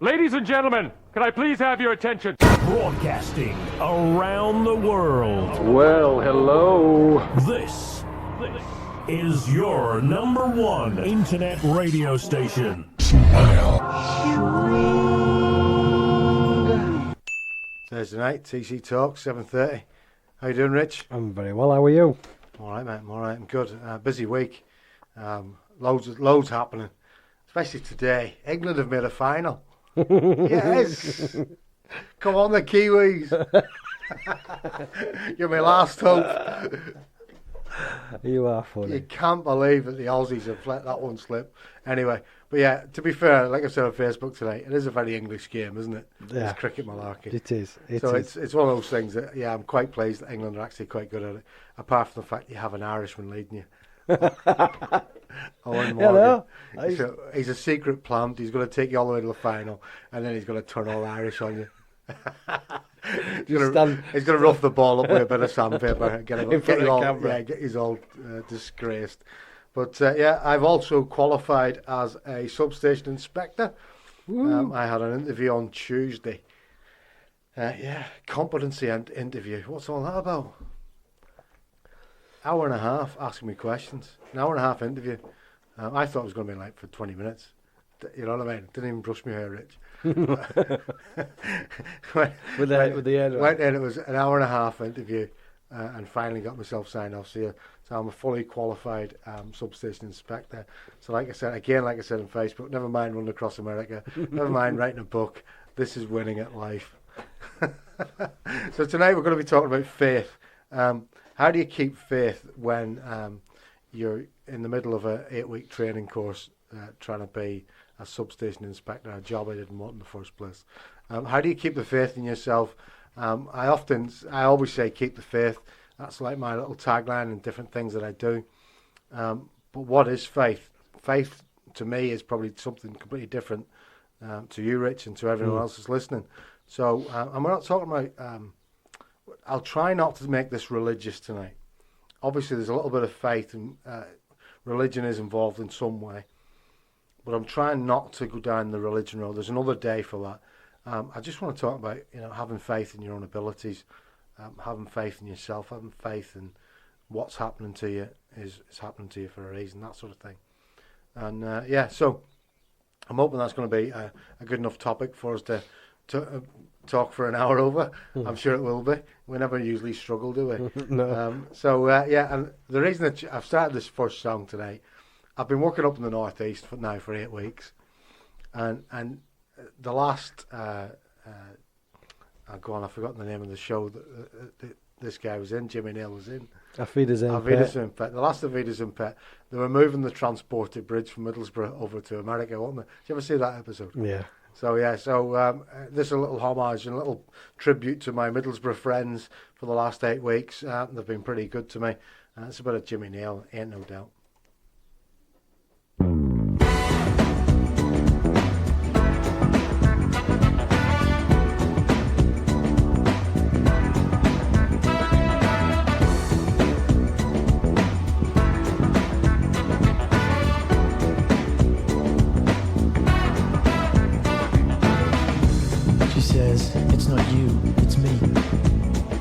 Ladies and gentlemen, can I please have your attention? Broadcasting around the world. Well, hello. This is your number one internet radio station. Thursday night, TC Talk, 7:30. How you doing, Rich? I'm very well. How are you? All right, mate. I'm all right. I'm good. Busy week. Loads happening, especially today. England have made a final. Yes. Come on, the Kiwis. You're my last hope. You are funny. You can't believe that the Aussies have let that one slip. Anyway, but yeah, to be fair, like I said on Facebook today, it is a very English game, isn't it? Yeah. It's cricket malarkey. It is. It's one of those things that, yeah, I'm quite pleased that England are actually quite good at it, apart from the fact you have an Irishman leading you. Owen Morgan. He's a secret plant. He's going to take you all the way to the final, and then he's going to turn all Irish on you. He's going to rough the ball up with a bit of sandpaper, get you all disgraced. But yeah, I've also qualified as a substation inspector. I had an interview on Tuesday. Competency interview. What's all that about? Hour and a half asking me questions. An hour and a half interview. I thought it was going to be like for 20 minutes. You know what I mean? Didn't even brush my hair, Rich. with the head on. Went in, it was an hour and a half interview, and finally got myself signed off. So I'm a fully qualified substation inspector. So like I said on Facebook, never mind running across America, never mind writing a book. This is winning at life. So tonight we're going to be talking about faith. How do you keep faith when you're in the middle of an 8-week training course trying to be a substation inspector, a job I didn't want in the first place? How do you keep the faith in yourself? I always say keep the faith. That's like my little tagline and different things that I do. But what is faith? Faith to me is probably something completely different to you, Rich, and to everyone else who's listening. So and we're not talking about... I'll try not to make this religious tonight. Obviously, there's a little bit of faith and religion is involved in some way. But I'm trying not to go down the religion road. There's another day for that. I just want to talk about, having faith in your own abilities, having faith in yourself, having faith in what's happening to you is happening to you for a reason, that sort of thing. And so I'm hoping that's going to be a good enough topic for us to talk for an hour over. I'm sure it will be. We never usually struggle, do we? No. And the reason that I've started this first song today, I've been working up in the northeast for 8 weeks, and the last I've forgotten the name of the show that this guy was in. Jimmy Nail was in. Avidas Pet. The last Avidas Pet. They were moving the transported bridge from Middlesbrough over to America, weren't they? Did you ever see that episode? Yeah. So this is a little homage and a little tribute to my Middlesbrough friends for the last 8 weeks. They've been pretty good to me. It's a bit of Jimmy Nail, ain't no doubt. It's not you, it's me.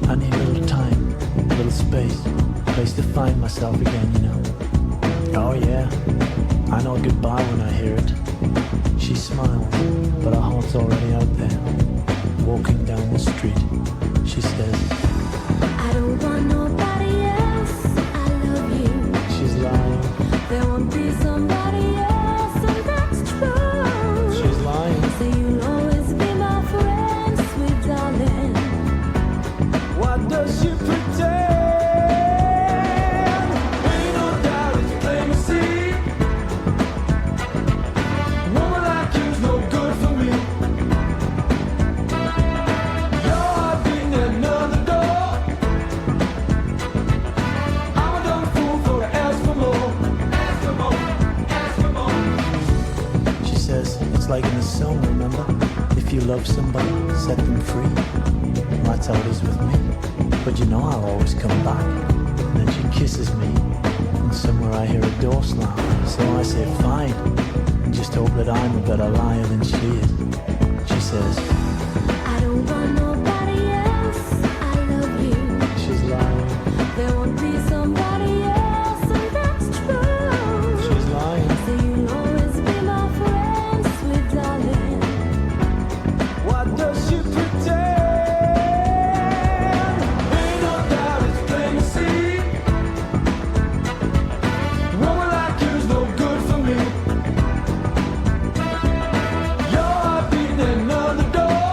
I need a little time, a little space, a place to find myself again, Oh yeah, I know goodbye when I hear it. She smiles, but her heart's already out there. Walking down the street, she says, I don't want nobody else, I love you. She's lying. There won't be somebody else, and that's true. She's lying. So you'll always be my friend, sweet darling. What does she pretend? Ain't no doubt it's plain to see. Woman like you's no good for me. Your heart beating at another door. I'm a dumb fool for to ask for more. Ask for more, ask for more. She says it's like in the song, remember? If you love somebody, set them free. That's how it is with me. But I'll always come back. And then she kisses me. And along somewhere I hear a door slam. So I say fine, and just hope that I'm a better liar than she is. She says, I don't want nobody else. I love you. she's lying, There won't be somebody else, and that's true. she's lying. So you'll always be my friend, sweet darling. What does she pretend? Ain't no doubt it's plain to see. Woman like you's no good for me. Your heart beating another door.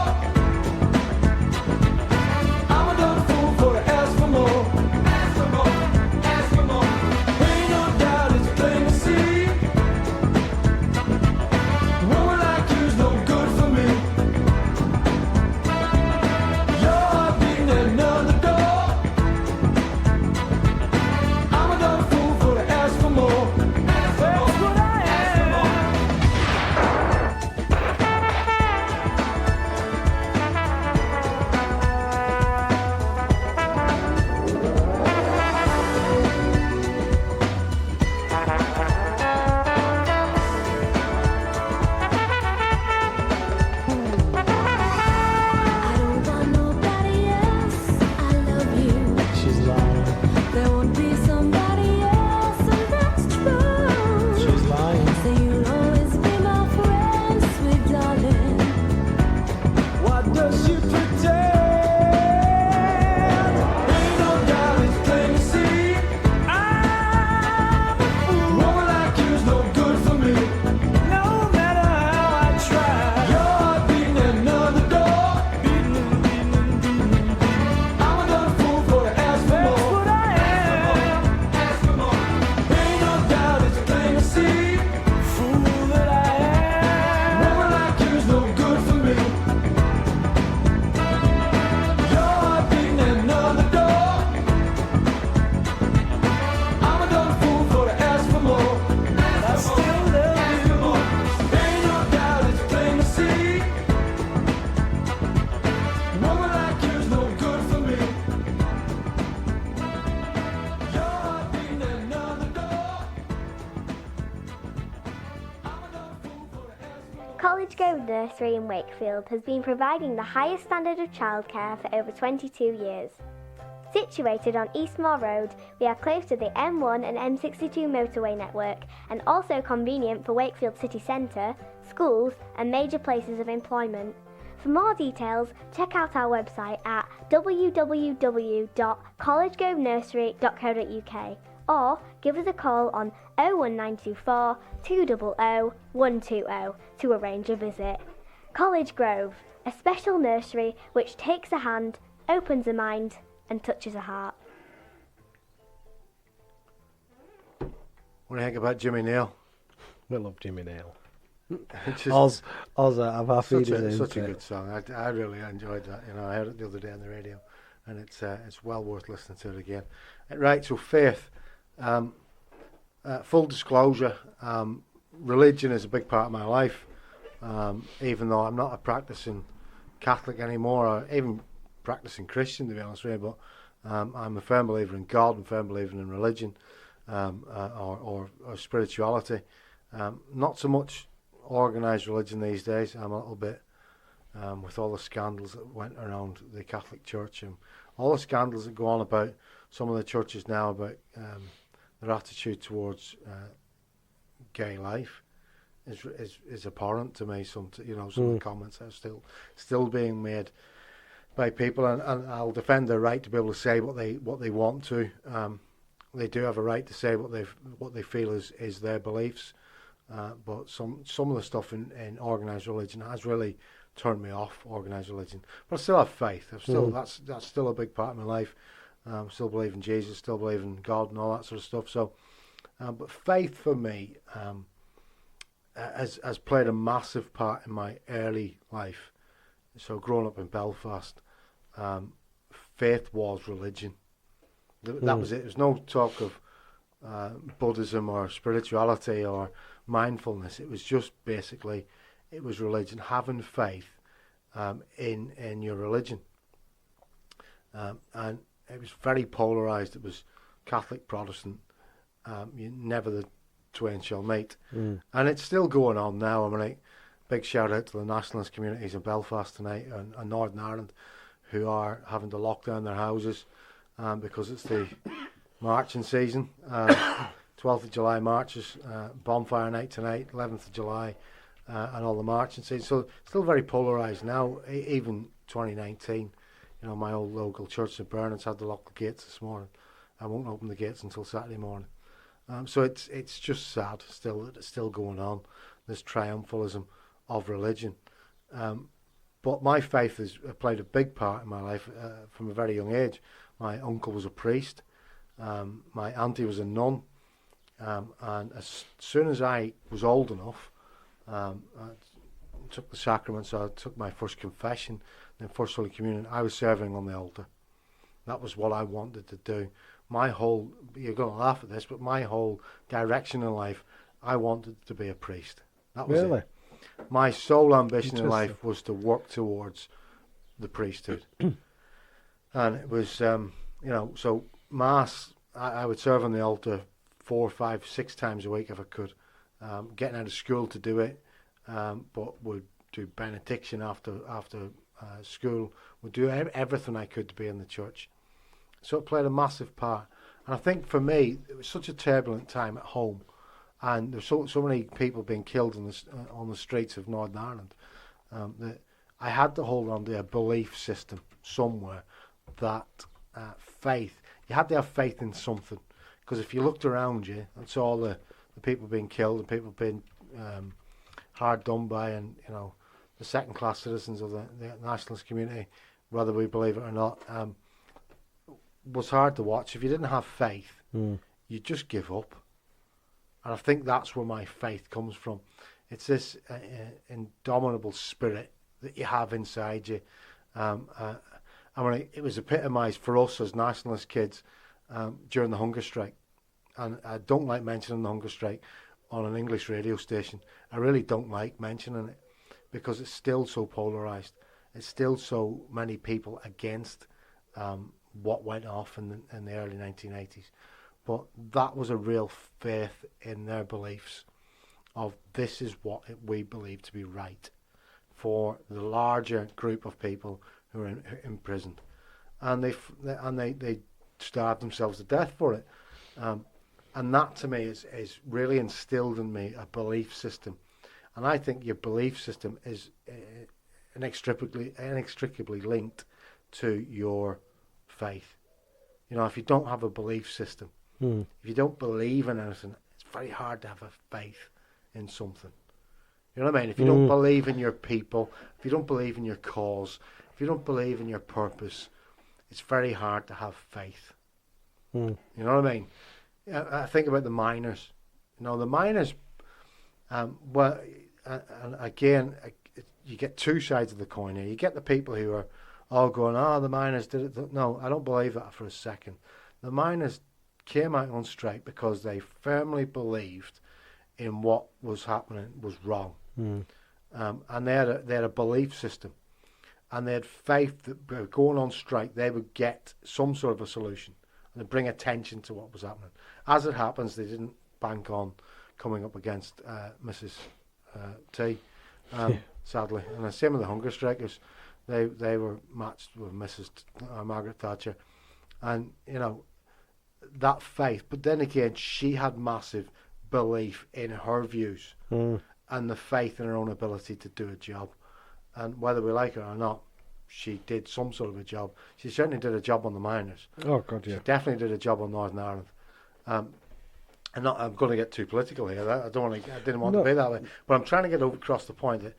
I'm a dumb fool for to ask for more. Ask for more, ask for more. Ain't no doubt it's plain to see. Woman like you's no good for me. Your heart beating another door. I'm a dumb fool for to ask for more. Ask for more, what I am. I don't want nobody else. I love you. She's lying, There won't be somebody else, and that's true. she's lying. So you'll always be my friend, sweet darling. What does she pretend? Ain't no doubt it's plain to see. I'm a fool. Woman like you's no good for me. No matter how I try. Your heart beating another door. I'm a dumb fool for to ask for more. That's what I am. Ask for more. Ain't no doubt it's plain to see. Fool that I am. Woman like you's no good for me. Your heart beating another door. I'm a dumb fool for to ask for more. I still love you. Ain't no doubt it's plain to see. Woman like you's no good for me. Your heart beating another door. I'm a dumb fool for to ask for more. College Grove Nursery in Wakefield has been providing the highest standard of childcare for over 22 years. Situated on Eastmore Road, we are close to the M1 and M62 motorway network and also convenient for Wakefield city centre, schools and major places of employment. For more details, check out our website at www.collegegrovenursery.co.uk or give us a call on 01924 200 120 to arrange a visit. College Grove, a special nursery which takes a hand, opens a mind and touches a heart. What do you think about Jimmy Neal? We love Jimmy Nail. It's just Oz have our such feeders a in. good song. I really enjoyed that. You know, I heard it the other day on the radio, and it's well worth listening to it again. Right, so faith. Full disclosure, religion is a big part of my life. Even though I'm not a practicing Catholic anymore, or even practicing Christian, to be honest with you, but I'm a firm believer in God, and firm believer in religion, or spirituality. Not so much organised religion these days. I'm a little bit with all the scandals that went around the Catholic Church and all the scandals that go on about some of the churches now about their attitude towards gay life is abhorrent to me. Some of the comments are still being made by people, and I'll defend their right to be able to say what they want to. They do have a right to say what they feel is their beliefs. But some of the stuff in organised religion has really turned me off organised religion. But I still have faith. That's still a big part of my life. Still believe in Jesus, still believe in God and all that sort of stuff. So, but faith for me has played a massive part in my early life. So growing up in Belfast, faith was religion. That was it. There's no talk of Buddhism or spirituality or mindfulness. It was just basically, it was religion, having faith in your religion, and it was very polarized. It was Catholic, Protestant, you never the twain shall meet. And it's still going on now. I mean, like, big shout out to the nationalist communities in Belfast tonight and Northern Ireland, who are having to lock down their houses because it's the marching season. 12th of July marches, bonfire night tonight, 11th of July, and all the marching season. So still very polarised now, even 2019. You know, my old local church, St Bernard's, had to lock the gates this morning. I won't open the gates until Saturday morning. So it's just sad still that it's still going on, this triumphalism of religion. But my faith has played a big part in my life from a very young age. My uncle was a priest. My auntie was a nun. And as soon as I was old enough, I took the sacrament, so I took my first confession, then First Holy Communion. I was serving on the altar. That was what I wanted to do. My whole, you're going to laugh at this, but my whole direction in life, I wanted to be a priest. That was Really? it. My sole ambition in life was to work towards the priesthood. And it was, you know, so Mass, I would serve on the altar 4, 5, 6 times a week if I could. Getting out of school to do it, but would do benediction after school. Would do everything I could to be in the church. So it played a massive part. And I think for me, it was such a turbulent time at home, and there's so many people being killed on the streets of Northern Ireland, that I had to hold on to a belief system somewhere, that faith. You had to have faith in something, because if you looked around you and saw all the people being killed and people being hard done by, and you know, the second-class citizens of the nationalist community, whether we believe it or not, was hard to watch. If you didn't have faith, you just give up. And I think that's where my faith comes from. It's this indomitable spirit that you have inside you. I mean, it was epitomised for us as nationalist kids during the hunger strike. And I don't like mentioning the hunger strike on an English radio station. I really don't like mentioning it because it's still so polarised. It's still so many people against what went off in the early 1980s. But that was a real faith in their beliefs of this is what we believe to be right for the larger group of people who are imprisoned. And they starved themselves to death for it. And that to me is really instilled in me a belief system. And I think your belief system is inextricably linked to your faith. You know, if you don't have a belief system, if you don't believe in anything, it's very hard to have a faith in something. You know what I mean? If you don't believe in your people, if you don't believe in your cause, if you don't believe in your purpose, it's very hard to have faith. You know what I mean? I think about the miners. You know, the miners, well, and again, you get two sides of the coin here. You get the people who are all going, the miners did it. No, I don't believe that for a second. The miners came out on strike because they firmly believed in what was happening was wrong. And they had a belief system. And they had faith that by going on strike, they would get some sort of a solution and they'd bring attention to what was happening. As it happens, they didn't bank on coming up against Mrs. T, sadly. And the same with the hunger strikers. They were matched with Mrs. Margaret Thatcher. And, you know, that faith. But then again, she had massive belief in her views and the faith in her own ability to do a job. And whether we like her or not, she did some sort of a job. She certainly did a job on the miners. Oh, God, yeah. She definitely did a job on Northern Ireland. I'm going to get too political here. I didn't want to be that way. But I'm trying to get across the point that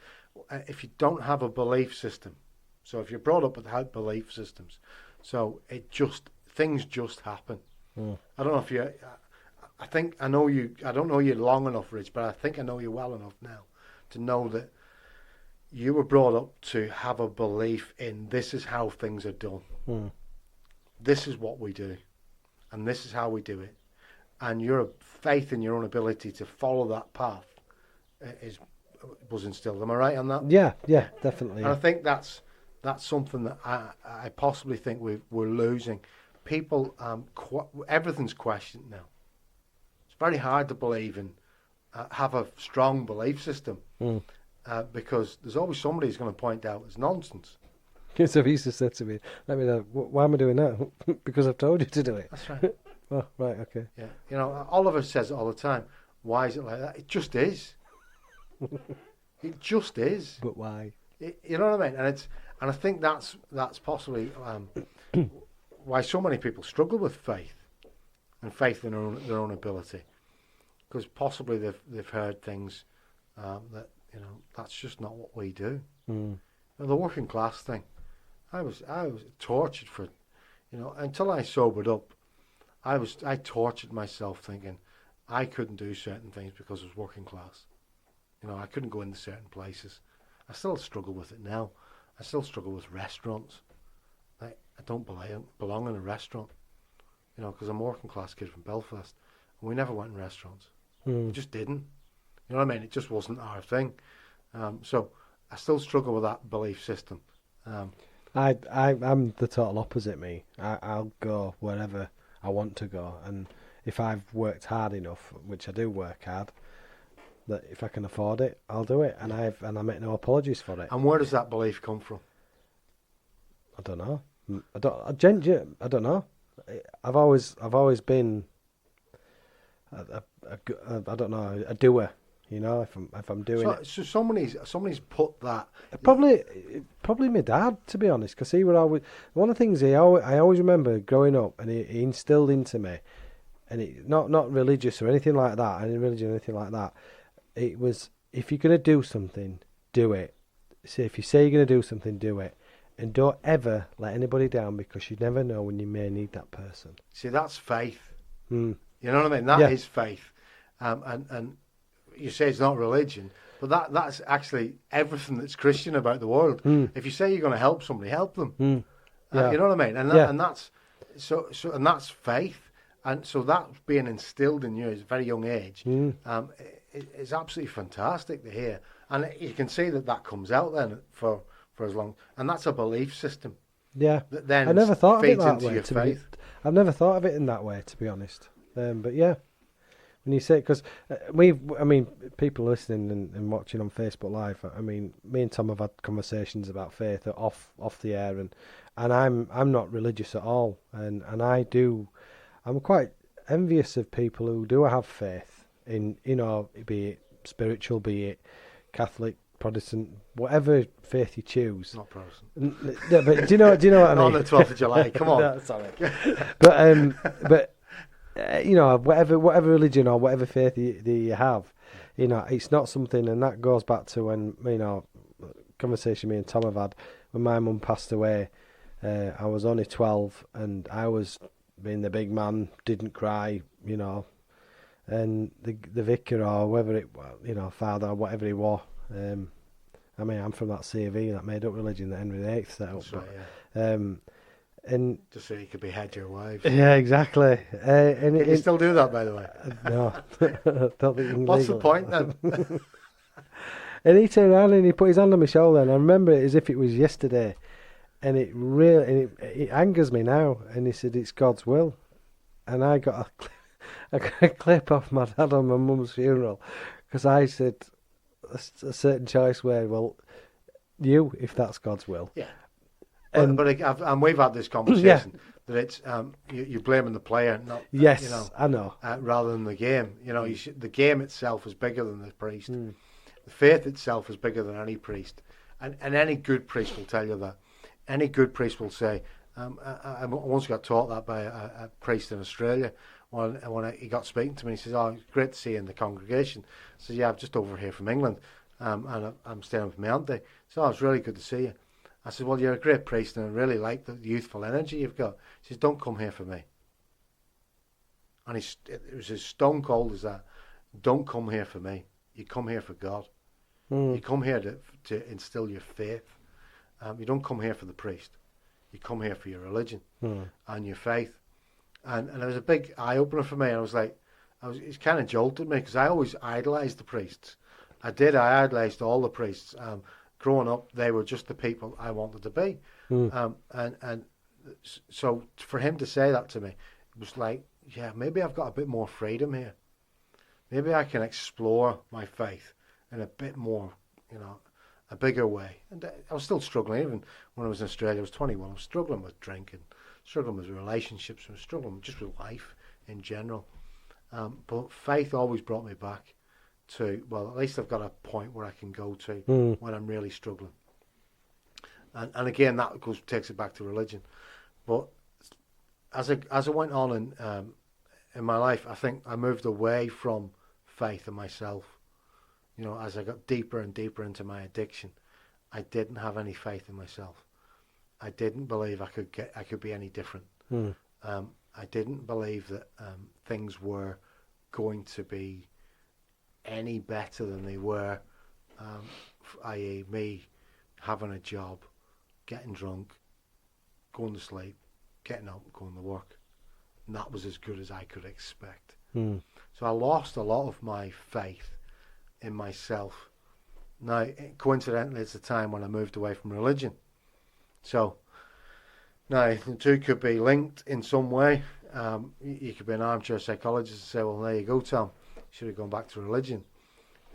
if you don't have a belief system, so if you're brought up without belief systems, so things just happen. I don't know if you. I know you. I don't know you long enough, Rich, but I think I know you well enough now to know that you were brought up to have a belief in this is how things are done. This is what we do, and this is how we do it. And your faith in your own ability to follow that path was instilled. Am I right on that? Yeah, definitely. And I think that's something that I possibly think we're losing. People, everything's questioned now. very hard to believe in, have a strong belief system, because there's always somebody who's going to point out it's nonsense. So he used to say to me, "Let me know. Why am I doing that? Because I've told you to do it." That's right. Oh, right, okay. Yeah, you know, Oliver says it all the time. Why is it like that? It just is. It just is. But why? You know what I mean? And I think that's possibly why so many people struggle with faith and faith in their own ability, because possibly they've heard things that, you know, that's just not what we do. Mm. The working class thing, I was tortured for, you know, until I sobered up. I tortured myself thinking I couldn't do certain things because I was working class. You know, I couldn't go into certain places. I still struggle with it now. I still struggle with restaurants. I don't belong in a restaurant, you know, because I'm a working class kid from Belfast, and we never went in restaurants. We just didn't. You know what I mean? It just wasn't our thing. So I still struggle with that belief system. I'm the total opposite. Me, I'll go wherever I want to go, and if I've worked hard enough, which I do work hard, that if I can afford it, I'll do it, and I make no apologies for it. And where does that belief come from? I don't know. I don't know. I've always been I don't know, a doer. You know, if I'm doing it. So somebody's put that. Probably my dad, to be honest, because he would always, one of the things I always remember growing up, and he instilled into me, and it not religious or anything like that, any religion or anything like that. It was, if you're gonna do something, do it. So if you say you're gonna do something, do it, and don't ever let anybody down, because you never know when you may need that person. See, that's faith. Mm. You know what I mean? That is faith, and you say it's not religion, but that's actually everything that's Christian about the world. If you say you're going to help somebody, help them. Yeah. You know what I mean? And that's so and that's faith, and so that's being instilled in you at a very young age. It's absolutely fantastic to hear, and you can see that comes out then for as long, and that's a belief system. Yeah, that then I never thought of it feeds that into way. your faith. I've never thought of it in that way, to be honest. But yeah. When you say, because people listening and watching on Facebook Live, I mean, me and Tom have had conversations about faith off the air, and I'm not religious at all, and I'm quite envious of people who do have faith in, you know, be it spiritual, be it Catholic, Protestant, whatever faith you choose. Not Protestant. Yeah, but do you know what I mean? Not on the 12th of July. Come on. No, sorry. but. You know, whatever religion or whatever faith you have, you know, it's not something, and that goes back to when, you know, conversation me and Tom have had when my mum passed away. I was only 12, and I was being the big man, didn't cry, you know, and the vicar or whoever it, you know, father or whatever he was. I mean, I'm from that CV, that made up religion that Henry VIII set up. That's right, yeah. And just so you could behead your wives. Yeah, exactly. And you still do that, by the way? No. Don't think you can. What's the point then? And he turned around and he put his hand on my shoulder, and I remember it as if it was yesterday. And it really, it angers me now. And he said, "It's God's will." And I got a clip off my dad on my mum's funeral, because I said a certain choice where, well, you, if that's God's will. Yeah. And we've had this conversation that it's you're blaming the player, not yes, you know, I know, rather than the game. You know, the game itself is bigger than the priest. The faith itself is bigger than any priest, and any good priest will tell you that. Any good priest will say. I once got taught that by a priest in Australia. When he got speaking to me, he says, "Oh, it's great to see you in the congregation." I said, "Yeah, I'm just over here from England, and I'm staying with my auntie." So, "Oh, it's really good to see you." I said, "Well, you're a great priest, and I really like the youthful energy you've got." He says, "Don't come here for me." And it was as stone cold as that. Don't come here for me. You come here for God. You come here to instill your faith. You don't come here for the priest. You come here for your religion and your faith. And it was a big eye-opener for me. I was like, it kind of jolted me, because I always idolised the priests. I idolised all the priests. Growing up, they were just the people I wanted to be. And so for him to say that to me, it was like, yeah, maybe I've got a bit more freedom here. maybe I can explore my faith in a bit more, a bigger way. And I was still struggling, even when I was in Australia. I was 21. I was struggling with drinking, struggling with relationships, I was struggling just with life in general. But faith always brought me back to, well, at least I've got a point where I can go to when I'm really struggling. And again, that takes it back to religion. But as I went on in my life, I think I moved away from faith in myself. As I got deeper and deeper into my addiction, I didn't have any faith in myself. I didn't believe I could be any different. I didn't believe that things were going to be any better than they were, i.e. me having a job, getting drunk, going to sleep, getting up, going to work. And that was as good as I could expect. So I lost a lot of my faith in myself. Now, coincidentally, it's the time when I moved away from religion. So, now, the two could be linked in some way. You could be an armchair psychologist and say, well, there you go, Tom. You should have gone back to religion.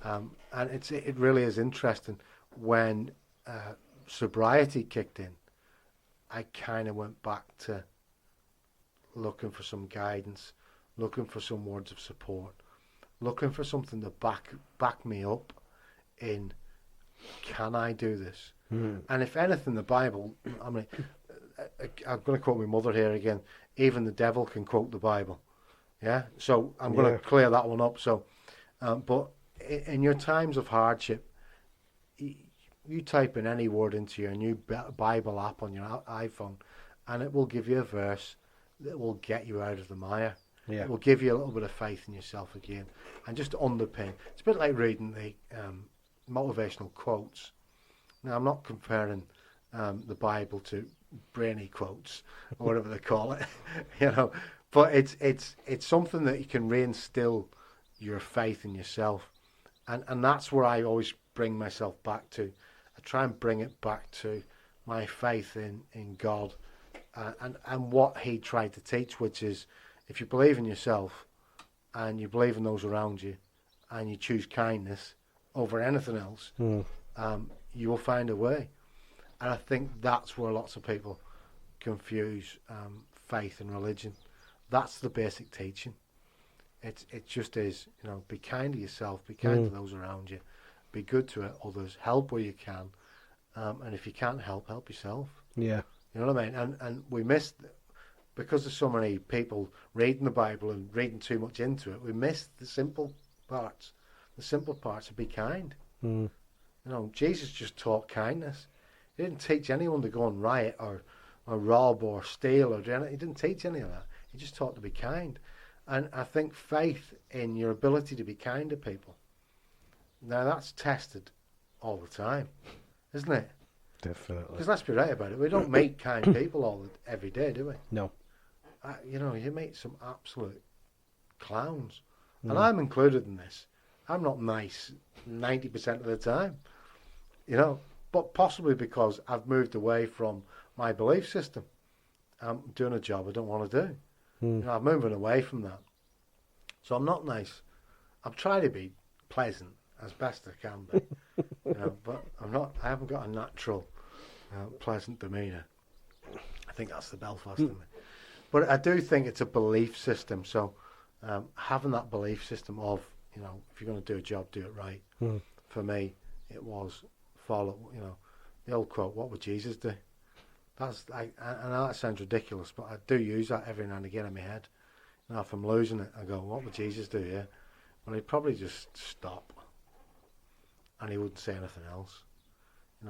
And it really is interesting. When sobriety kicked in, I kind of went back to looking for some guidance, looking for some words of support, looking for something to back me up in, can I do this? And if anything, the Bible, I'm going to quote my mother here again, even the devil can quote the Bible. Yeah? So I'm going to clear that one up. So, but in your times of hardship, you type in any word into your new Bible app on your iPhone, and it will give you a verse that will get you out of the mire. It will give you a little bit of faith in yourself again, and just underpin. It's a bit like reading the motivational quotes. Now, I'm not comparing the Bible to brainy quotes or whatever they call it, but it's something that you can reinstill your faith in yourself, and that's where I always bring myself back to. I try and bring it back to my faith in God, and what He tried to teach, which is, if you believe in yourself and you believe in those around you and you choose kindness over anything else, you will find a way. And I think that's where lots of people confuse faith and religion. That's the basic teaching. It just is, be kind to yourself, be kind to those around you, be good to others, help where you can, and if you can't help yourself. Yeah. You know what I mean? And we miss, because there's so many people reading the Bible and reading too much into it, we miss the simple parts. The simple parts of be kind. Jesus just taught kindness. He didn't teach anyone to go and riot or rob or steal or do anything. He didn't teach any of that. He just taught to be kind. And I think faith in your ability to be kind to people, now that's tested all the time, isn't it? Definitely. Because let's be right about it, we don't meet kind people every day, do we? No. You meet some absolute clowns. And I'm included in this. I'm not nice 90% of the time, but possibly because I've moved away from my belief system. I'm doing a job I don't want to do. I'm moving away from that. So I'm not nice. I'm trying to be pleasant as best I can be, but I haven't got a natural pleasant demeanour. I think that's the Belfast in me. But I do think it's a belief system. So having that belief system of, if you're going to do a job, do it right. For me, it was follow, the old quote, what would Jesus do? I know that sounds ridiculous, but I do use that every now and again in my head. If I'm losing it, I go, what would Jesus do? Yeah. Well, he'd probably just stop. And he wouldn't say anything else.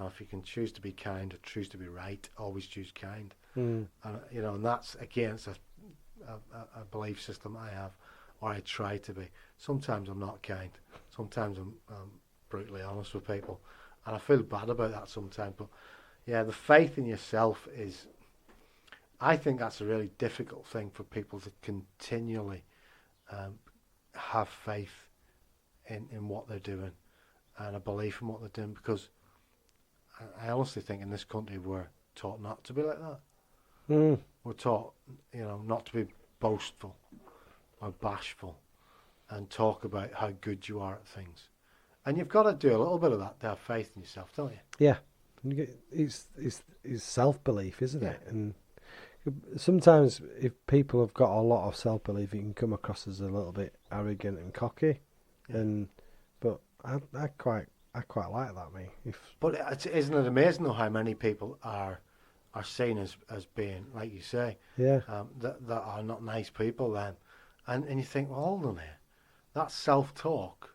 If you can choose to be kind or choose to be right, always choose kind. And that's against a belief system I have, or I try to be. Sometimes I'm not kind. Sometimes I'm brutally honest with people, and I feel bad about that sometimes. But yeah, the faith in yourself is, I think that's a really difficult thing for people to continually have faith in what they're doing and a belief in what they're doing, because I honestly think in this country we're taught not to be like that. We're taught, not to be boastful or bashful. and talk about how good you are at things. And you've got to do a little bit of that to have faith in yourself, don't you? Yeah, it's self-belief, isn't it? And sometimes if people have got a lot of self-belief, it can come across as a little bit arrogant and cocky. Yeah. But I quite like that, me. But isn't it amazing though how many people are seen as being, like you say, that are not nice people then, and you think, well, hold on here, that's self-talk.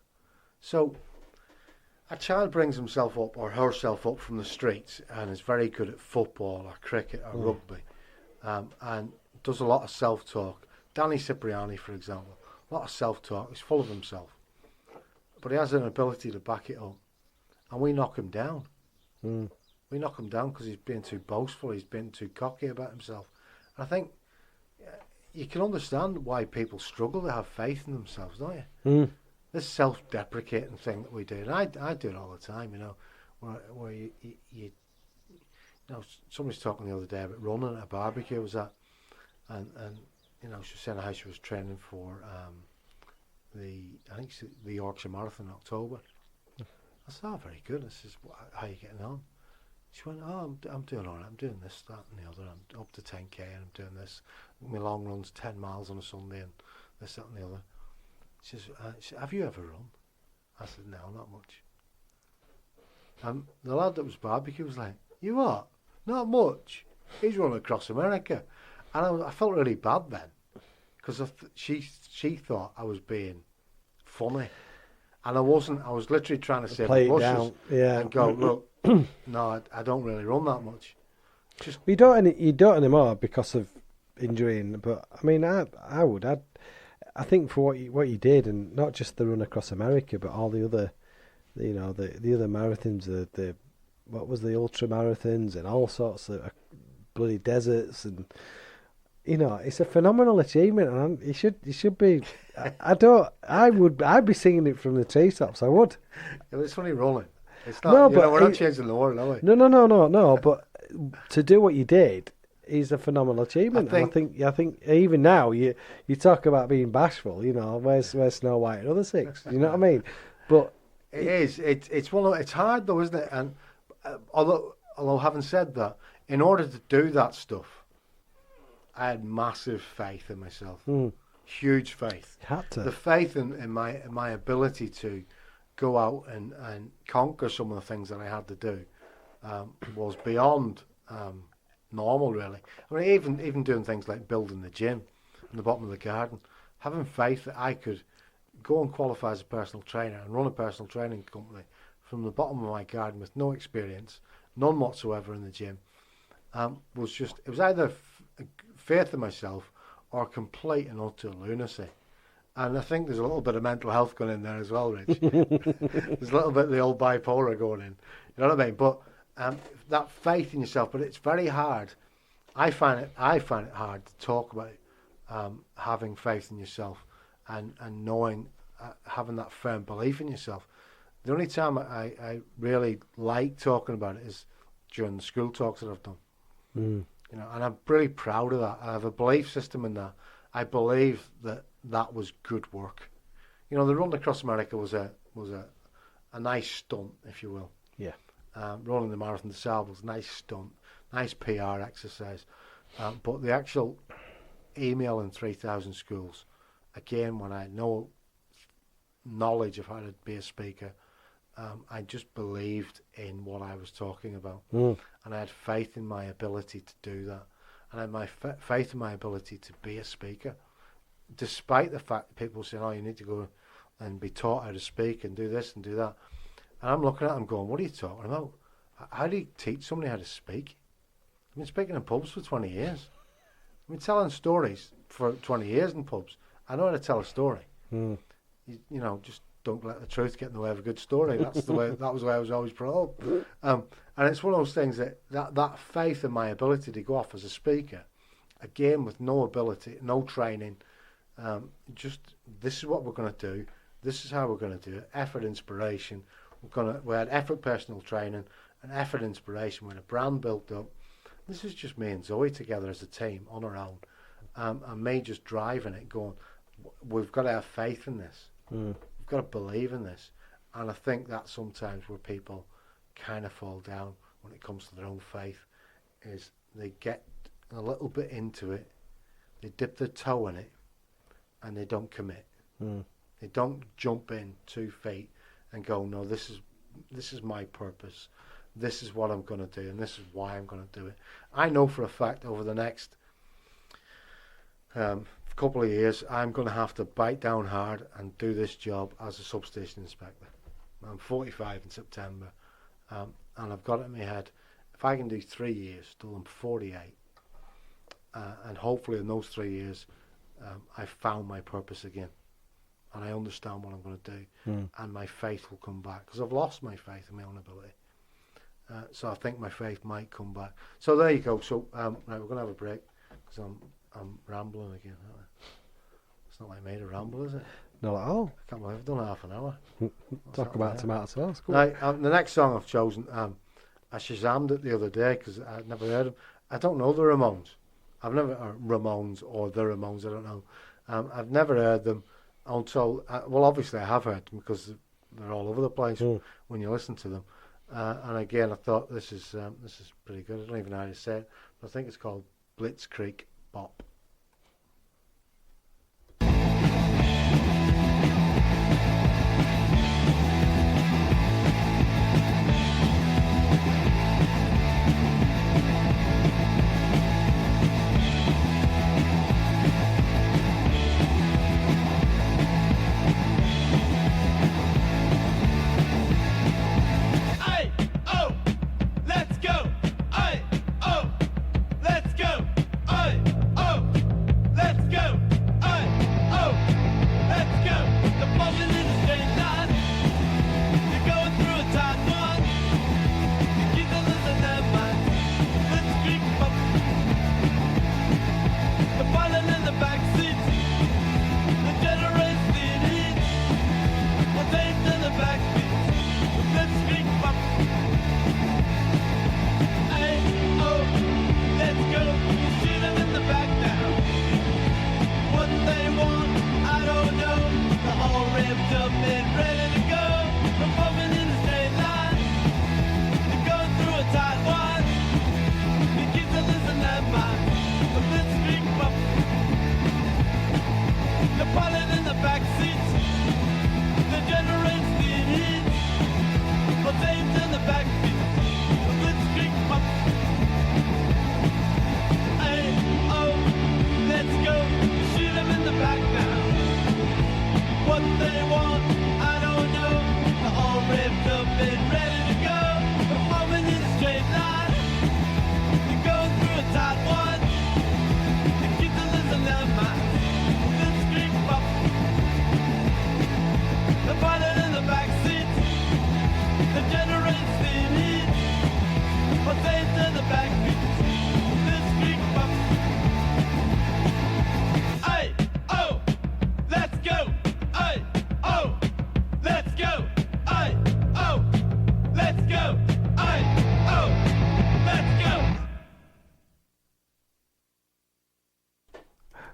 So a child brings himself up or herself up from the streets and is very good at football or cricket or rugby, and does a lot of self-talk. Danny Cipriani, for example, a lot of self-talk. He's full of himself, but he has an ability to back it up, and we knock him down. We knock him down because he's being too boastful. He's being too cocky about himself. And I think you can understand why people struggle to have faith in themselves, don't you? This self-deprecating thing that we do, and I do it all the time, you know, where you know, somebody was talking the other day about running at a barbecue, was that, and you know, she was saying how she was training for the Yorkshire Marathon in October. I said, oh, very good. This is how are you getting on? She went, oh, I'm doing all right. I'm doing this, that, and the other. I'm up to 10k, and I'm doing this. My long run's 10 miles on a Sunday, and this, that, and the other. She says, have you ever run? I said, no, not much. The lad that was barbecue was like, you what? Not much. He's run across America. And I felt really bad then, because she thought I was being funny. And I wasn't. I was literally trying to save the bushes and go, look, no, I don't really run that much. Just you don't anymore because of injury. But I mean, I think for what you did, and not just the run across America, but all the other, you know, the other marathons, the what was the ultra marathons and all sorts of bloody deserts, and you know, it's a phenomenal achievement, and you should be. I'd be singing it from the treetops. I would. Yeah, it's funny rolling. It's not. No, but we're not changing the world, are we? No. But to do what you did is a phenomenal achievement. I think even now you talk about being bashful. You know, where's Snow White and other six? You know what I mean? But it is. It's one. It's hard though, isn't it? And although having said that, in order to do that stuff, I had massive faith in myself. Huge faith. Had to. The faith in my ability to go out and conquer some of the things that I had to do was beyond normal, really. I mean, even doing things like building the gym in the bottom of the garden, having faith that I could go and qualify as a personal trainer and run a personal training company from the bottom of my garden with no experience, none whatsoever in the gym, it was either faith in myself or complete and utter lunacy. And I think there's a little bit of mental health going in there as well, Rich. There's a little bit of the old bipolar going in. You know what I mean? But that faith in yourself, but it's very hard. I find it hard to talk about having faith in yourself and knowing, having that firm belief in yourself. The only time I really like talking about it is during the school talks that I've done. You know, and I'm really proud of that. I have a belief system in that. I believe that was good work. You know, the run across America was a nice stunt, if you will. Yeah. Running the Marathon des Sables, nice stunt, nice PR exercise. But the actual email in 3,000 schools, again, when I had no knowledge of how to be a speaker, I just believed in what I was talking about. And I had faith in my ability to do that. And I had my faith in my ability to be a speaker. Despite the fact that people saying, oh, you need to go and be taught how to speak and do this and do that. And I'm looking at them going, what are you talking about? How do you teach somebody how to speak? I've been speaking in pubs for 20 years. I've been telling stories for 20 years in pubs. I know how to tell a story. You know, just don't let the truth get in the way of a good story. That's the way. That was the way I was always brought up. And it's one of those things that faith in my ability to go off as a speaker, again with no ability, no training, just this is what we're going to do. This is how we're going to do it. Effort, inspiration. We had effort, personal training, and effort, inspiration. We had a brand built up. This is just me and Zoe together as a team on our own, and me just driving it, going, we've got to have faith in this. We've got to believe in this. And I think that's sometimes where people kind of fall down when it comes to their own faith, is they get a little bit into it, they dip their toe in it, and they don't commit. They don't jump in 2 feet and go, no, this is my purpose. This is what I'm going to do, and this is why I'm going to do it. I know for a fact over the next couple of years, I'm going to have to bite down hard and do this job as a substation inspector. I'm 45 in September, and I've got it in my head, if I can do 3 years till I'm 48, and hopefully in those 3 years, I've found my purpose again, and I understand what I'm going to do, and my faith will come back, because I've lost my faith in my own ability. So I think my faith might come back. So there you go. So right, we're going to have a break, because I'm rambling again, aren't I? It's not like me to ramble, is it? Not at all. I can't believe I've done half an hour. Talk about tomato sauce. Cool. Right, the next song I've chosen, I Shazammed it the other day because I'd never heard them. I don't know the Ramones. I've never, or Ramones or the Ramones, I don't know. I've never heard them until, well, obviously I have heard them because they're all over the place when you listen to them. And again, I thought this is pretty good. I don't even know how to say it, but I think it's called Blitzkrieg Bop.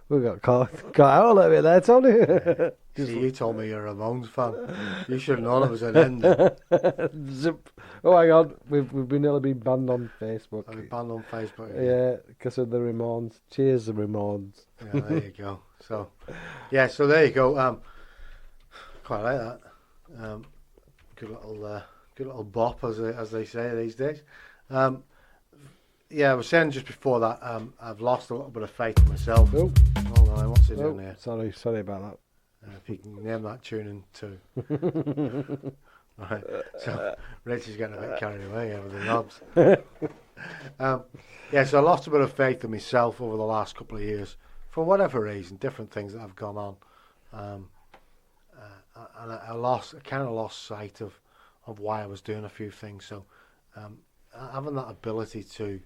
We got caught out a little bit there, Tony. See, you told me you're a Ramones fan. You should have known it was an end. Zip. Oh, hang on. We've nearly been banned on Facebook. I've been banned on Facebook. Yeah, because of the Ramones. Cheers, the Ramones. Yeah, there you go. So, yeah, so there you go. Quite like that. Good little bop, as they say these days. Yeah, I was saying just before that, I've lost a little bit of faith in myself. Oh. Hold on, what's he doing here? Sorry about that. If you can name that tune in too. Right, so Rich is getting a bit carried away with the knobs. Yeah, so I lost a bit of faith in myself over the last couple of years for whatever reason, different things that have gone on, and I kind of lost sight of why I was doing a few things. So having that ability to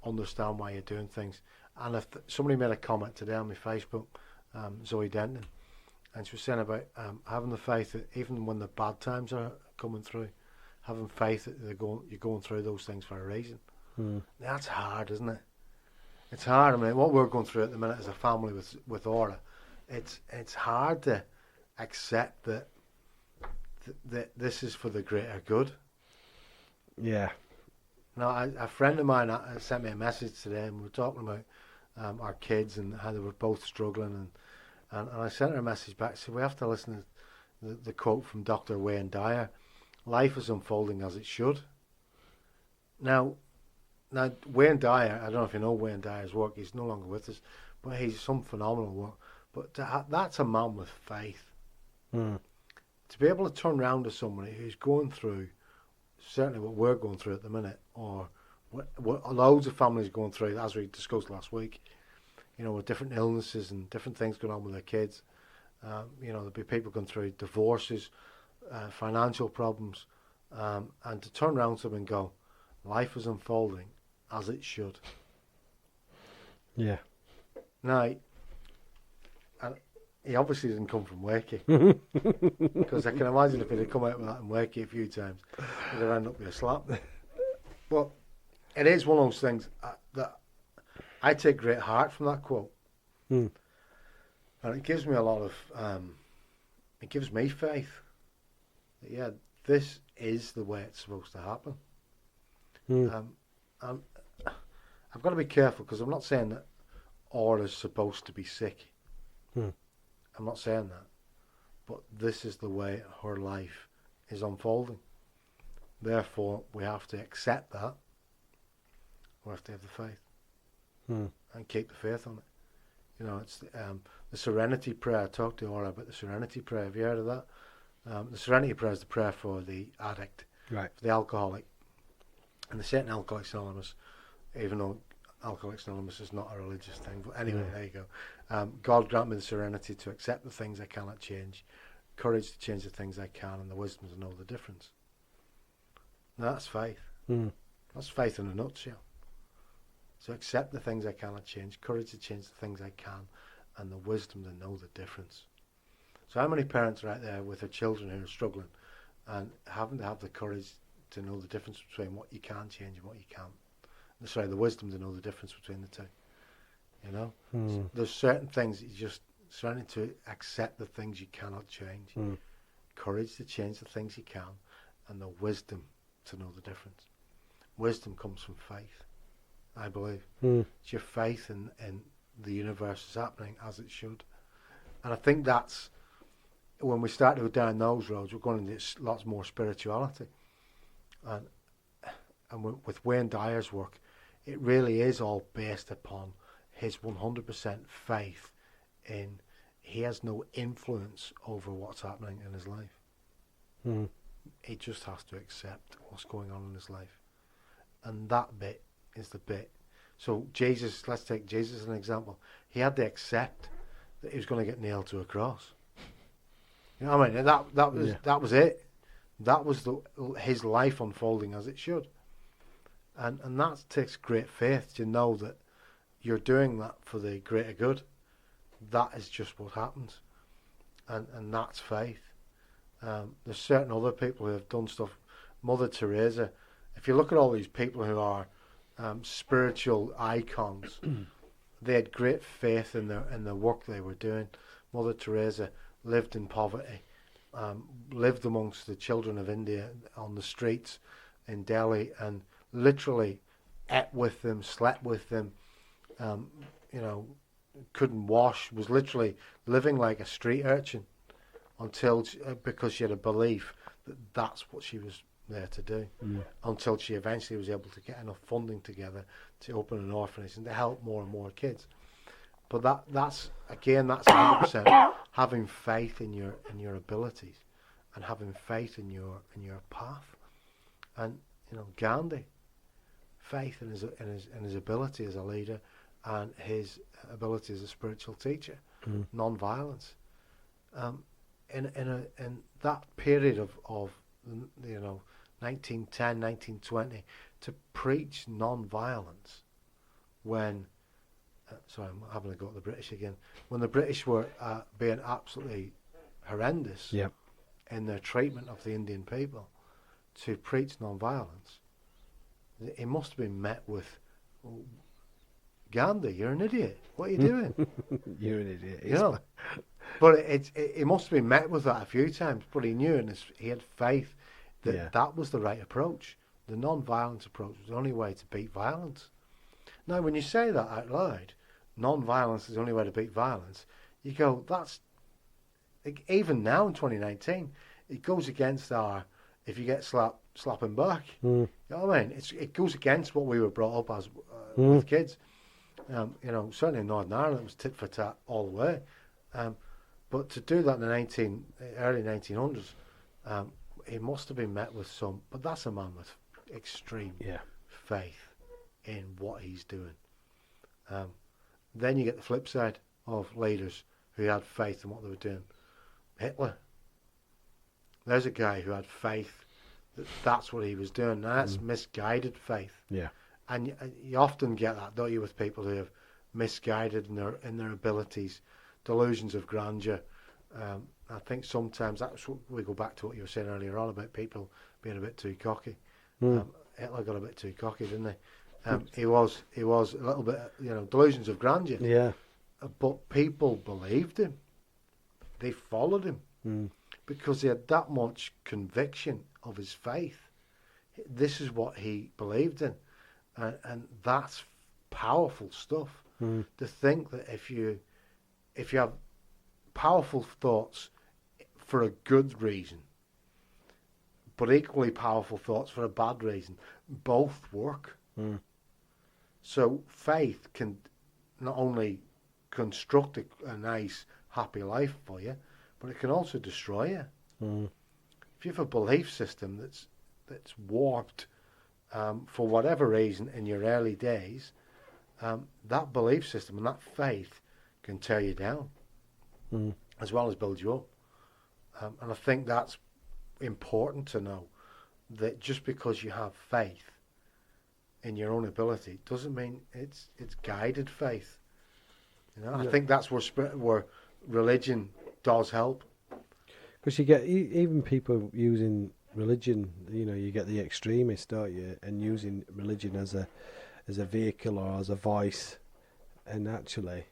understand why you're doing things, and if somebody made a comment today on my Facebook, Zoe Denton, and she was saying about having the faith that even when the bad times are coming through, having faith that you're going through those things for a reason. That's hard, isn't it? It's hard. I mean, what we're going through at the minute as a family with Aura it's hard to accept that this is for the greater good. Yeah. Now, a friend of mine sent me a message today, and we were talking about our kids and how they were both struggling, and I sent her a message back. So we have to listen to the quote from Dr. Wayne Dyer: "Life is unfolding as it should." Now, Wayne Dyer, I don't know if you know Wayne Dyer's work. He's no longer with us, but he's some phenomenal work. But that's a man with faith. To be able to turn around to somebody who's going through certainly what we're going through at the minute, or what loads of families are going through, as we discussed last week, with different illnesses and different things going on with their kids. There'll be people going through divorces, financial problems, and to turn around to them and go, life is unfolding as it should. Yeah. Now, he obviously didn't come from Wakey, because I can imagine if he'd have come out with that in Wakey a few times, he'd have ended up with a slap. But it is one of those things that I take great heart from that quote. And it gives me a lot of, it gives me faith that, yeah, this is the way it's supposed to happen. I've got to be careful, because I'm not saying that Orla's supposed to be sick. I'm not saying that. But this is the way her life is unfolding. Therefore, we have to accept that. We have to have the faith. And keep the faith on it. It's the Serenity Prayer. I talked to Orla about the Serenity Prayer. Have you heard of that? The Serenity Prayer is the prayer for the addict, right, for the alcoholic. And the Saint Alcoholics Anonymous, even though Alcoholics Anonymous is not a religious thing, but anyway, there you go. God grant me the serenity to accept the things I cannot change, courage to change the things I can, and the wisdom to know the difference. Now, that's faith. That's faith in a nutshell. So accept the things I cannot change, courage to change the things I can, and the wisdom to know the difference. So how many parents are out there with their children who are struggling and having to have the courage to know the difference between what you can change and what you can't? Sorry, the wisdom to know the difference between the two. So there's certain things that you just starting to accept the things you cannot change, courage to change the things you can, and the wisdom to know the difference. Wisdom comes from faith, I believe. It's your faith in the universe is happening as it should. And I think that's when we start to go down those roads, we're going into lots more spirituality. And with Wayne Dyer's work, it really is all based upon his 100% faith in he has no influence over what's happening in his life. He just has to accept what's going on in his life. And that bit is the bit. So Jesus, let's take Jesus as an example. He had to accept that he was going to get nailed to a cross. You know what I mean? That was it. That was his life unfolding as it should. And that takes great faith to know that you're doing that for the greater good. That is just what happens. And that's faith. There's certain other people who have done stuff. Mother Teresa. If you look at all these people who are spiritual icons, they had great faith in the work they were doing. Mother Teresa lived in poverty, lived amongst the children of India on the streets in Delhi, and literally ate with them, slept with them, couldn't wash, was literally living like a street urchin because she had a belief that that's what she was there to do, until she eventually was able to get enough funding together to open an orphanage and to help more and more kids. But that's 100% having faith in your abilities and having faith in your path. And Gandhi, faith in his ability as a leader and his ability as a spiritual teacher, non-violence. In that period of 1910, 1920, to preach non-violence when, sorry, I'm having a go at the British again, when the British were being absolutely horrendous in their treatment of the Indian people, to preach non-violence, it must have been met with Gandhi, you're an idiot. What are you doing? You're an idiot. You know. But it must have been met with that a few times. But he knew, and he had faith that that was the right approach. The non-violence approach was the only way to beat violence. Now, when you say that out loud, non-violence is the only way to beat violence, you go, that's, even now in 2019, it goes against our, if you get slapped, slap him back. You know what I mean? It goes against what we were brought up as with kids. You know, certainly in Northern Ireland, it was tit for tat all the way. But to do that in the early 1900s, he must have been met with some, but that's a man with extreme faith in what he's doing. Then you get the flip side of leaders who had faith in what they were doing. Hitler. There's a guy who had faith that that's what he was doing. Now that's misguided faith. Yeah. And you often get that, don't you, with people who have misguided in their abilities, delusions of grandeur. I think sometimes that's what we go back to what you were saying earlier on about people being a bit too cocky. Hitler got a bit too cocky, didn't he? He was a little bit, you know, delusions of grandeur. Yeah. But people believed him. They followed him because he had that much conviction of his faith. This is what he believed in, and that's powerful stuff. To think that if you have powerful thoughts for a good reason, but equally powerful thoughts for a bad reason, both work. So faith can not only construct a nice, happy life for you, but it can also destroy you. If you have a belief system that's warped for whatever reason in your early days, that belief system and that faith can tear you down as well as build you up. And I think that's important to know, that just because you have faith in your own ability doesn't mean it's guided faith. You know, I think that's where religion does help. Because you get even people using religion, you know, you get the extremists, don't you, and using religion as a vehicle or as a voice. And actually,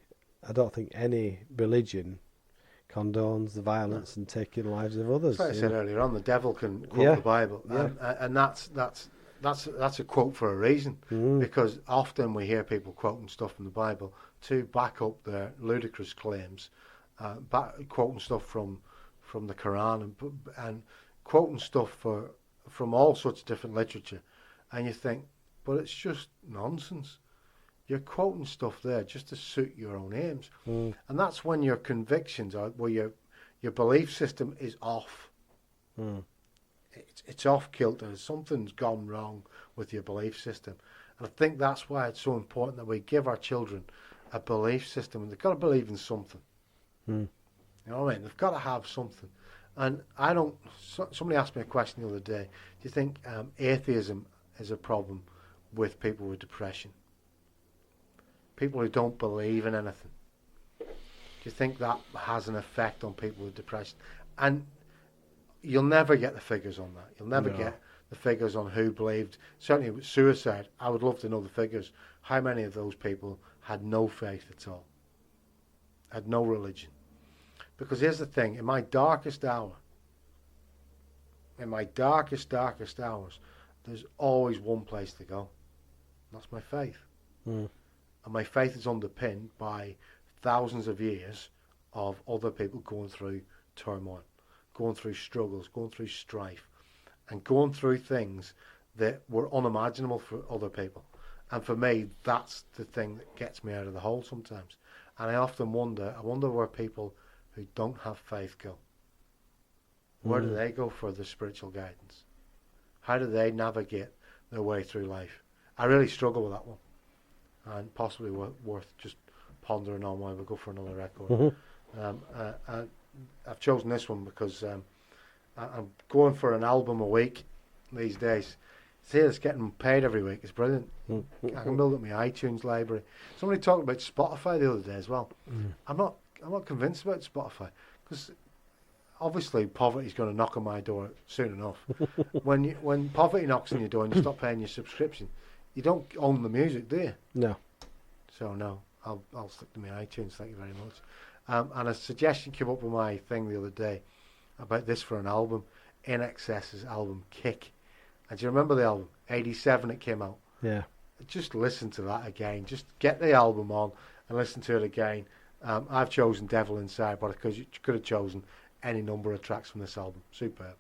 I don't think any religion condones the violence and taking the lives of others. Like I said earlier on, the devil can quote the Bible, and that's a quote for a reason, because often we hear people quoting stuff from the Bible to back up their ludicrous claims, quoting stuff from the Quran and quoting stuff from all sorts of different literature, and you think, but it's just nonsense. You're quoting stuff there just to suit your own aims, and that's when your convictions are, where your belief system is off. It's off kilter. Something's gone wrong with your belief system, and I think that's why it's so important that we give our children a belief system, and they've got to believe in something. You know what I mean? They've got to have something. And I don't. Somebody asked me a question the other day. Do you think atheism is a problem with people with depression? People who don't believe in anything. Do you think that has an effect on people with depression? And you'll never get the figures on that. You'll never get the figures on who believed. Certainly with suicide, I would love to know the figures. How many of those people had no faith at all? Had no religion? Because here's the thing, in my darkest hour, in my darkest hours, there's always one place to go. And that's my faith. And my faith is underpinned by thousands of years of other people going through turmoil, going through struggles, going through strife, and going through things that were unimaginable for other people. And for me, that's the thing that gets me out of the hole sometimes. And I often wonder where people who don't have faith go. Where do they go for the spiritual guidance? How do they navigate their way through life? I really struggle with that one. And possibly worth just pondering on while we go for another record. I've chosen this one because I'm going for an album a week these days. See, it's getting paid every week. It's brilliant. I can build up my iTunes library. Somebody talked about Spotify the other day as well. I'm not convinced about Spotify, because obviously poverty's going to knock on my door soon enough. When poverty knocks on your door and you stop paying your subscription, you don't own the music, do you? No. So no, I'll stick to my iTunes. Thank you very much. And a suggestion came up with my thing the other day about this for an album. INXS's album Kick. And do you remember the album? 87 it came out. Yeah. Just listen to that again. Just get the album on and listen to it again. I've chosen Devil Inside, but because you could have chosen any number of tracks from this album. Superb.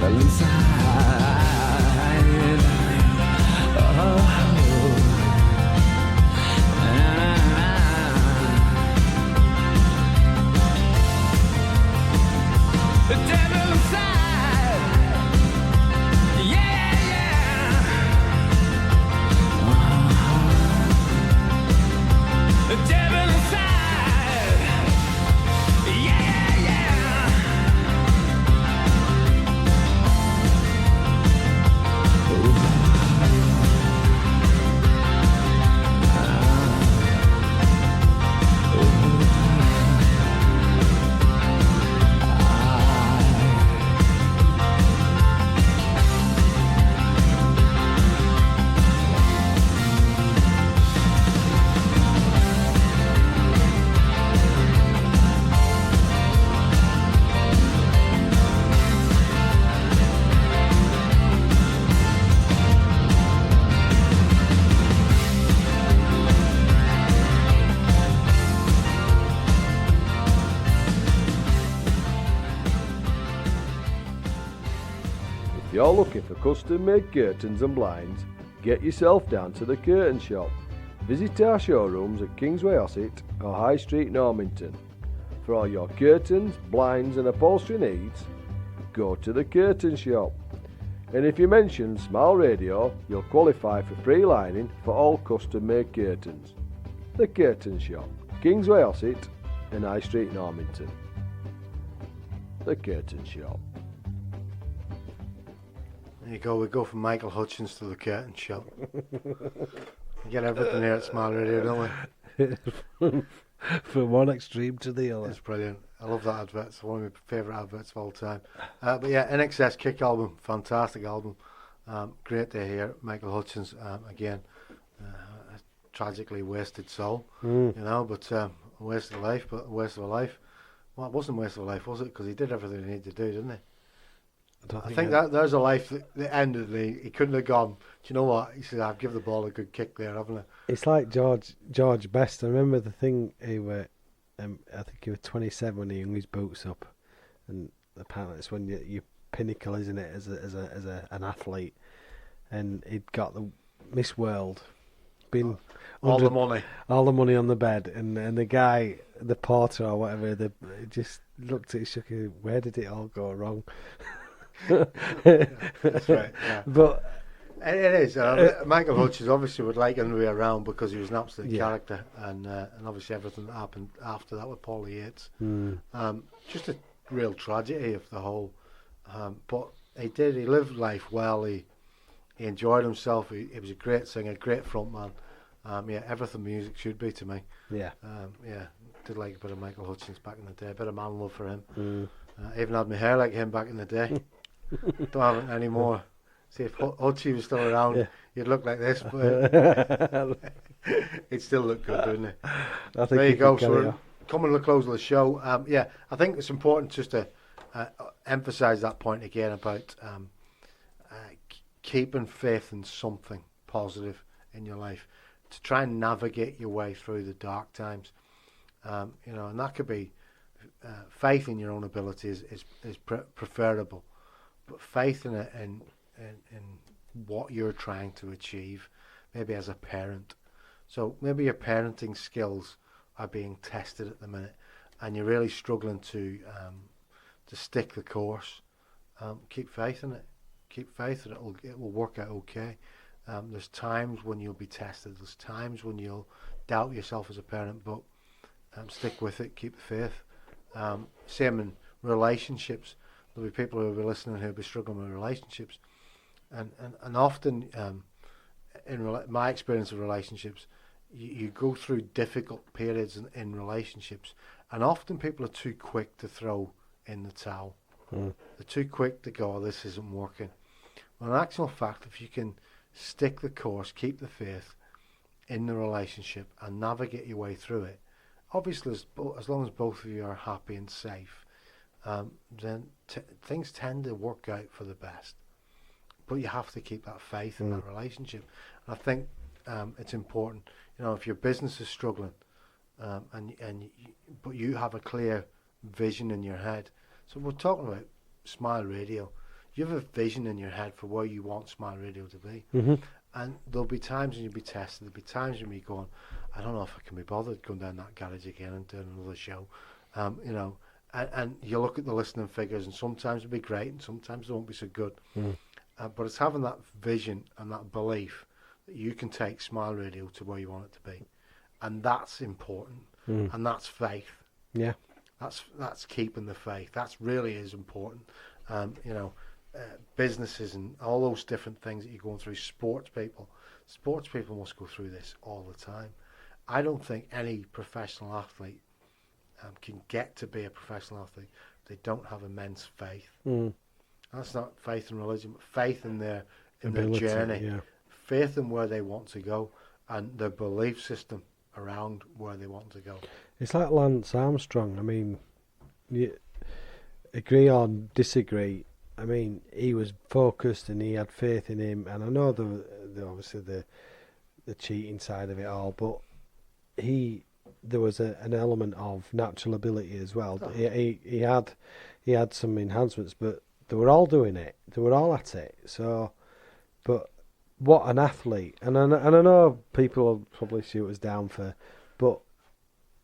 Inside, you're looking for custom-made curtains and blinds, get yourself down to the Curtain Shop. Visit our showrooms at Kingsway Ossett or High Street Normanton. For all your curtains, blinds and upholstery needs, go to the Curtain Shop. And if you mention Smile Radio, you'll qualify for free lining for all custom-made curtains. The Curtain Shop, Kingsway Ossett and High Street Normanton. The Curtain Shop. There you go. We go from Michael Hutchins to the Curtain Shop. We get everything here at Smile Radio, don't we? From one extreme to the other. It's brilliant. I love that advert. It's one of my favourite adverts of all time. But yeah, NXS Kick album, fantastic album. Great to hear Michael Hutchins again. A tragically wasted soul, you know, but a waste of life, but a waste of a life. Well, it wasn't a waste of a life, was it? Because he did everything he needed to do, didn't he? I think that there's a life that ended. He couldn't have gone. Do you know what? He said, "I've given the ball a good kick there, haven't I?" It's like George Best. I remember the thing he were. I think he was 27 when he hung his boots up, and apparently it's when you pinnacle, isn't it, as an athlete? And he'd got the Miss World, been all the money on the bed, and the guy, the porter or whatever, just looked at his shook. Where did it all go wrong? That's right. Yeah. But it is. Michael Hutchins obviously would like him to be around because he was an absolute character, and obviously everything that happened after that with Paul Yates. Just a real tragedy of the whole. But he did. He lived life well. He enjoyed himself. He was a great singer, great frontman. Everything music should be to me. Yeah. Did like a bit of Michael Hutchins back in the day. A bit of man love for him. Even had my hair like him back in the day. Don't have it anymore. See, if Hutchie was still around, you'd look like this, but he'd still look good, wouldn't it? I think there you go. So we're coming to the close of the show. I think it's important just to emphasise that point again about keeping faith in something positive in your life to try and navigate your way through the dark times. And that could be faith in your own abilities is preferable, but faith in what you're trying to achieve, maybe as a parent. So maybe your parenting skills are being tested at the minute, and you're really struggling to stick the course. Keep faith in it. Keep faith, and it will work out okay. There's times when you'll be tested. There's times when you'll doubt yourself as a parent, but stick with it. Keep the faith. Same in relationships. There'll be people who will be listening who will be struggling with relationships, and often in my experience of relationships, you go through difficult periods in relationships, and often people are too quick to throw in the towel. They're too quick to go, "Oh, this isn't working." Well, in actual fact, if you can stick the course, keep the faith in the relationship, and navigate your way through it, obviously as long as both of you are happy and safe, then things tend to work out for the best. But you have to keep that faith in that relationship. And I think it's important. If your business is struggling, but you have a clear vision in your head. So we're talking about Smile Radio. You have a vision in your head for where you want Smile Radio to be. And there'll be times when you'll be tested. There'll be times when you're going, "I don't know if I can be bothered going down that garage again and doing another show." And you look at the listening figures, and sometimes it'll be great, and sometimes it won't be so good. But it's having that vision and that belief that you can take Smile Radio to where you want it to be, and that's important. And that's faith. Yeah, that's keeping the faith. That's really is important. Businesses and all those different things that you're going through. Sports people must go through this all the time. I don't think any professional athlete can get to be a professional athlete if they don't have immense faith. That's not faith in religion, but faith in their journey, faith in where they want to go, and their belief system around where they want to go. It's like Lance Armstrong. I mean, you agree or disagree. I mean, he was focused and he had faith in him. And I know obviously the cheating side of it all, but there was an element of natural ability as well. Oh. He had some enhancements, but They were all doing it. They were all at it. So, but what an athlete! And I know people will probably shoot us down for, but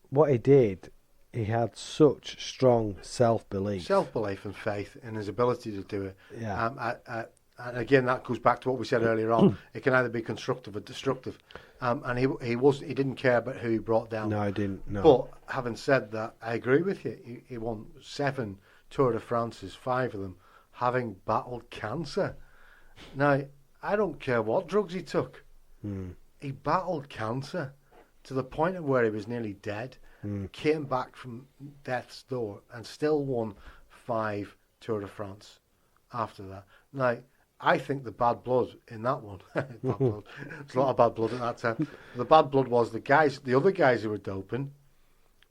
what he did, he had such strong self-belief. Self-belief and faith in his ability to do it. Yeah. And again, that goes back to what we said earlier on. It can either be constructive or destructive. And he didn't care about who he brought down. No, he didn't. No. But having said that, I agree with you. He won 7 Tour de France's, 5 of them having battled cancer. Now, I don't care what drugs he took. He battled cancer to the point of where he was nearly dead. Came back from death's door and still won 5 Tour de France after that. Now, I think the bad blood in that one, bad blood. There's a lot of bad blood at that time. The bad blood was the other guys who were doping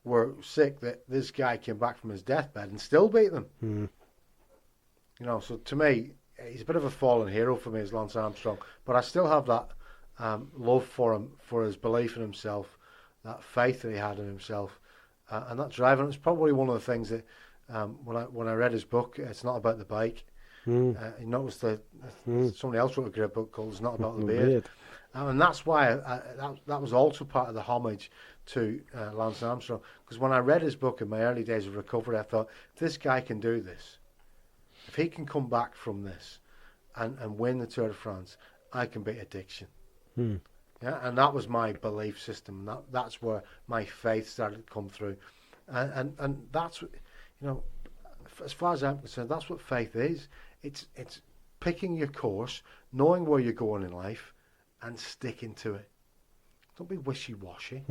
were sick that this guy came back from his deathbed and still beat them. You know, so to me, he's a bit of a fallen hero for me as Lance Armstrong, but I still have that love for him, for his belief in himself, that faith that he had in himself, and that drive. And it's probably one of the things that when I read his book, It's Not About the Bike, he noticed that somebody else wrote a great book called It's Not About the Beard. And that's why that was also part of the homage to Lance Armstrong, because when I read his book in my early days of recovery, I thought, if this guy can do this, if he can come back from this and win the Tour de France, I can beat addiction. Yeah, and that was my belief system. That's where my faith started to come through, and that's, you know, as far as I'm concerned, that's what faith is. It's picking your course, knowing where you're going in life, and sticking to it. Don't be wishy-washy.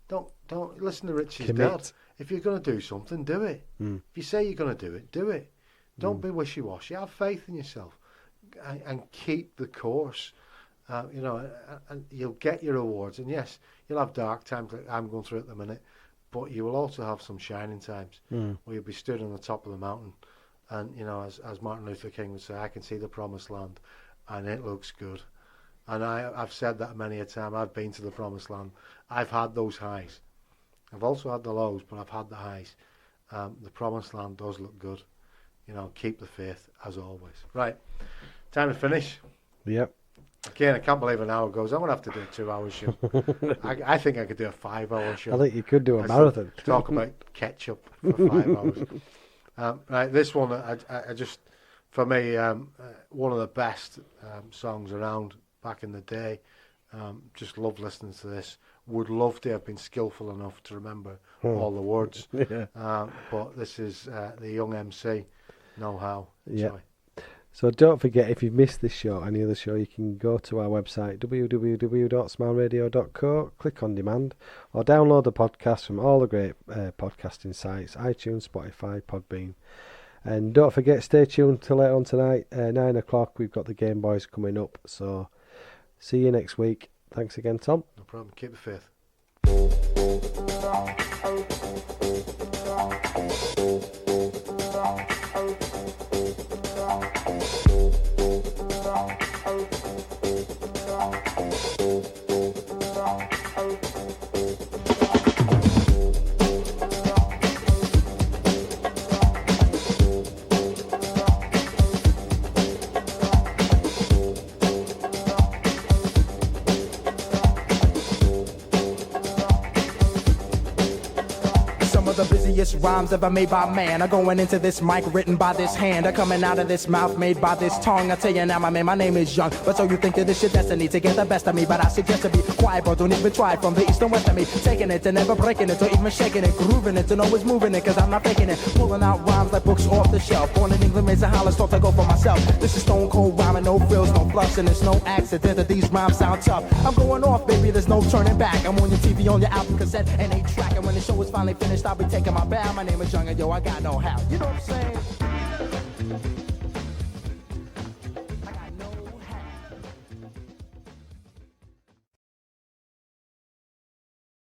Don't listen to Richie's dad. If you're going to do something, do it. If you say you're going to do it, do it. Don't be wishy-washy. Have faith in yourself, and keep the course. You know, and you'll get your rewards. And yes, you'll have dark times like I'm going through at the minute, but you will also have some shining times where you'll be stood on the top of the mountain. And, you know, as Martin Luther King would say, I can see the promised land, and it looks good. And I've said that many a time. I've been to the promised land. I've had those highs. I've also had the lows, but I've had the highs. The promised land does look good. You know, keep the faith, as always. Right, time to finish. Yep. Again, I can't believe an hour goes. I'm going to have to do a 2-hour show. I think I could do a 5-hour show. I think you could do a marathon. Talk about ketchup for 5 hours. Right, this one, I just, for me, one of the best songs around back in the day. Just love listening to this. Would love to have been skillful enough to remember all the words. But this is the Young MC, Know How. Enjoy. So don't forget, if you've missed this show, any other show, you can go to our website, www.smileradio.co, click on demand, or download the podcast from all the great podcasting sites, iTunes, Spotify, Podbean. And don't forget, stay tuned till later on tonight, 9 o'clock, we've got the Game Boys coming up. So see you next week. Thanks again, Tom. No problem. Keep the faith. Rhymes ever made by man are going into this mic written by this hand, are coming out of this mouth made by this tongue. I tell you now, my man, my name is Young, but so you think that this your destiny to get the best of me, but I suggest to be quiet, bro. Don't even try from the east and west of me, taking it and never breaking it, or even shaking it, grooving it, and always moving it, cause I'm not faking it, pulling out rhymes like books off the shelf. Born in England, raised in Holland, thought to go for myself. This is stone cold rhyming, no frills, no fluffs, and it's no accident that these rhymes sound tough. I'm going off, baby, there's no turning back. I'm on your TV, on your album cassette, and 8-track, and when the show is finally finished, I'll be taking my bow. My name is Young, and yo, I got no how. You know what I'm saying?